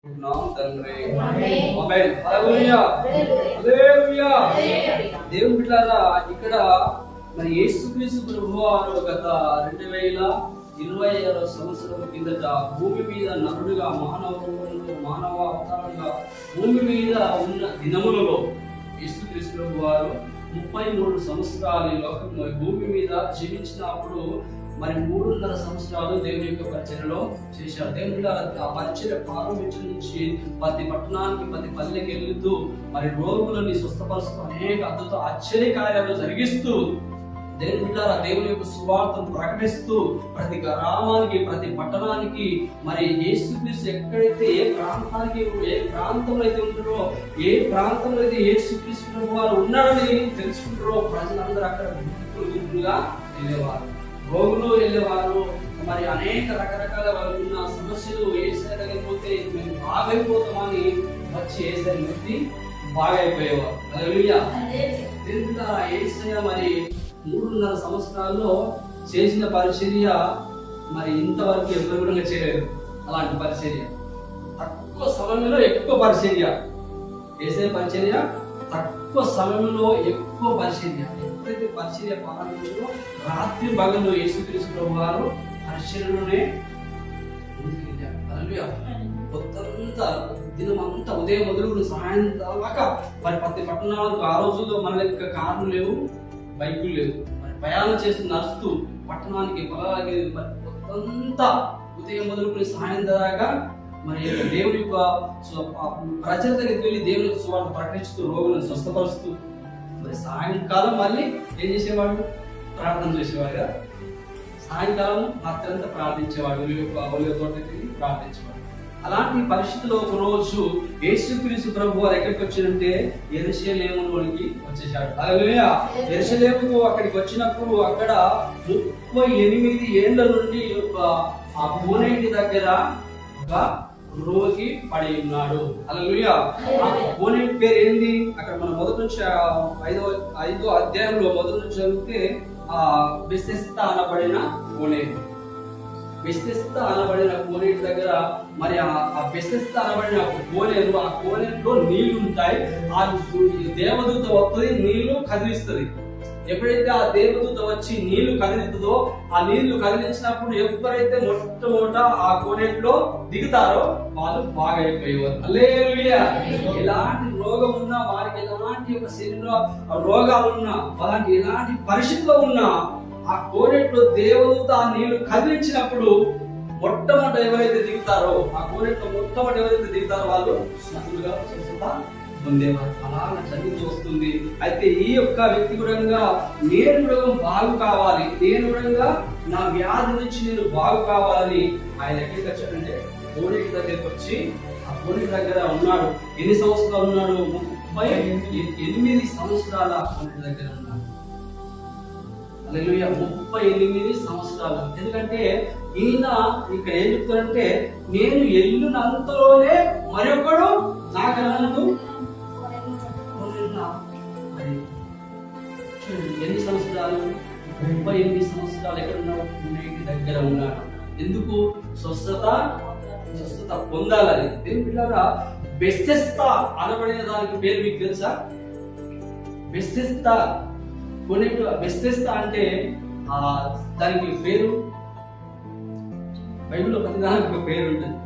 దేవుని బిడ్డలారా, ఇక్కడ మరి యేసుక్రీస్తు ప్రభువారు గత 2026 సంవత్సరం కిందట భూమి మీద నరుడుగా మానవ అవతారంగా భూమి మీద ఉన్న దినములలో యేసుక్రీస్తు ప్రభువారు 33 సంవత్సరాలు ఈ లోకం భూమి మీద జీవించినప్పుడు మరి 3.5 సంవత్సరాలు దేవుని యొక్క పరిచర్యలో చేశారు. దేవుని ఆ పరిచర్య ప్రారంభించిన నుంచి ప్రతి పట్టణానికి ప్రతి పల్లెకి వెళ్తూ మరి రోగులని స్వస్థపరుస్తూ అనేక అద్భుత ఆశ్చర్య కార్యాలు జరిగిస్తూ దేవుని యొక్క సువార్తను ప్రకటిస్తూ ప్రతి గ్రామానికి ప్రతి పట్టణానికి మరి యేసుక్రీస్తు ఎక్కడైతే ఏ ప్రాంతంలో అయితే ఉంటారో ఏ ప్రాంతంలో అయితే యేసుక్రీస్తు వారు ఉన్నారని తెలుసుకుంటారో ప్రజలందరూ అక్కడ గుంపులుగా వెళ్ళేవారు, రోగులు వెళ్ళేవారు. మరి అనేక రకరకాల వాళ్ళు ఉన్న సమస్యలు ఏసై దగ్గరిపోతే మేము బాగైపోతామని వచ్చి ఏసై ముట్టి బాగైపోయేవారు. హల్లెలూయా. ఏసయ్య మరి 3.5 సంవత్సరాల్లో చేసిన పరిచర్య మరి ఇంతవరకు ఎవరు కూడా చేయలేదు. అలాంటి పరిచర్య తక్కువ సమయంలో ఎక్కువ పరిచర్య, ఏసయ్య పరిచర్య తక్కువ సమయంలో ఎక్కువ పరిచర్య. ఎప్పుడైతే పరిచర్య ప్రారంభించో రాత్రి పగలు యేసుక్రీస్తు ప్రభువారు పరిచర్యలోనే ముందుకెళ్ళారు. హల్లెలూయా. కొత్తంతా దినమంతా ఉదయం మొదలు సాయంత్రం దాకా మరి ప్రతి పట్టణాలకు ఆ రోజుల్లో మన లెక్క కార్లు లేవు, బైకులు లేవు. మరి ప్రయాణం చేస్తూ నడుస్తూ పట్టణానికి పొలాలకి మరి కొత్తంతా ఉదయం మొదలుకొని సాయంత్రం దాకా మరి దేవుని యొక్క ప్రజల దగ్గరికి వెళ్ళి దేవుని యొక్క సువార్త ప్రకటిస్తూ రోగులను స్వస్థపరుస్తూ మరి సాయంకాలం మళ్ళీ ఏం చేసేవాడు? ప్రార్థన చేసేవాడు కదా. సాయంకాలం రాత్రంతా ప్రార్థించేవాడు, ఒలివ తోటకి ప్రార్థించేవాడు. అలాంటి పరిస్థితిలో ఒక రోజు యేసుక్రీస్తు ప్రభు వారు ఎక్కడికి వచ్చిందంటే యెరూషలేములోనికి వచ్చేసాడు. హల్లెలూయా. యెరూషలేముకు అక్కడికి వచ్చినప్పుడు అక్కడ 38 ఏళ్ల నుండి ఆ కోనేటి దగ్గర ఒక రోగి పడి ఉన్నాడు. హల్లెలూయా. ఆ కోనేటి పేరు ఏంది? అక్కడ మనం మొదటి నుంచి 5వ అధ్యాయంలో మొదటి నుంచి చదివితే ఆ బెతెస్దా అనబడిన కోనేటి, బెతెస్దా అనబడిన కోనేటి దగ్గర మరి ఆ బెతెస్దా అనబడిన కోనేరు, ఆ కోనేరులో నీళ్లు ఉంటాయి. ఆ దేవదూత వస్తుంది, నీళ్లు కదిలిస్తుంది. ఎప్పుడైతే ఆ దేవదూత వచ్చి నీళ్లు కదిలిస్తుందో ఆ నీళ్లు కదిలించినప్పుడు ఎవరైతే మొట్టమొదట ఆ కోనేటిలో దిగుతారో వాళ్ళు బాగా అయిపోయేవారు. హల్లెలూయా. ఎలాంటి రోగం ఉన్నా, వారికి ఎలాంటి ఒక శరీరంలో రోగాలు ఉన్నా, వాళ్ళకి ఎలాంటి పరిస్థితిలో ఉన్నా ఆ కోనేటిలో దేవదూత ఆ నీళ్లు కదిలించినప్పుడు మొట్టమొదట ఎవరైతే దిగుతారో ఆ కోనేటిలో మొట్టమొదటి ఎవరైతే దిగుతారో వాళ్ళు స్వస్థత పొందేవారు. అలాగా చదువుతూ వస్తుంది. అయితే ఈ యొక్క వ్యక్తి కూడా నేను కూడా బాగు కావాలి, నేను కూడా నా వ్యాధి నుంచి నేను బాగు కావాలని ఆయన ఎక్కడికి వచ్చాడంటే కోనేటి దగ్గరికి వచ్చి ఆ కోనేటి దగ్గర ఉన్నాడు. ఎన్ని సంవత్సరాలు ఉన్నాడు? 38 సంవత్సరాల కోనేటి దగ్గర ఉన్నాడు. హల్లెలూయా. 38 సంవత్సరాలు. ఎందుకంటే ఈయన ఇక్కడ ఏం చెప్తారంటే నేను ఎల్లునంతలోనే మరొకడు నాకన్నాడు. ఎన్ని సంవత్సరాలు? 38 సంవత్సరాలు ఎక్కడ ఉన్నాడు? కోనేటి దగ్గర ఉన్నాడు. ఎందుకు? స్వస్థత పొందాలని. దేవుని బిడ్డలారా, బెతెస్దా అనబడిన దానికి పేరు మీకు తెలుసా? బెతెస్దా కోనేటి, బెతెస్దా అంటే దానికి పేరు బైబిల్లో ప్రతి దానికి ఒక పేరు ఉంటుంది.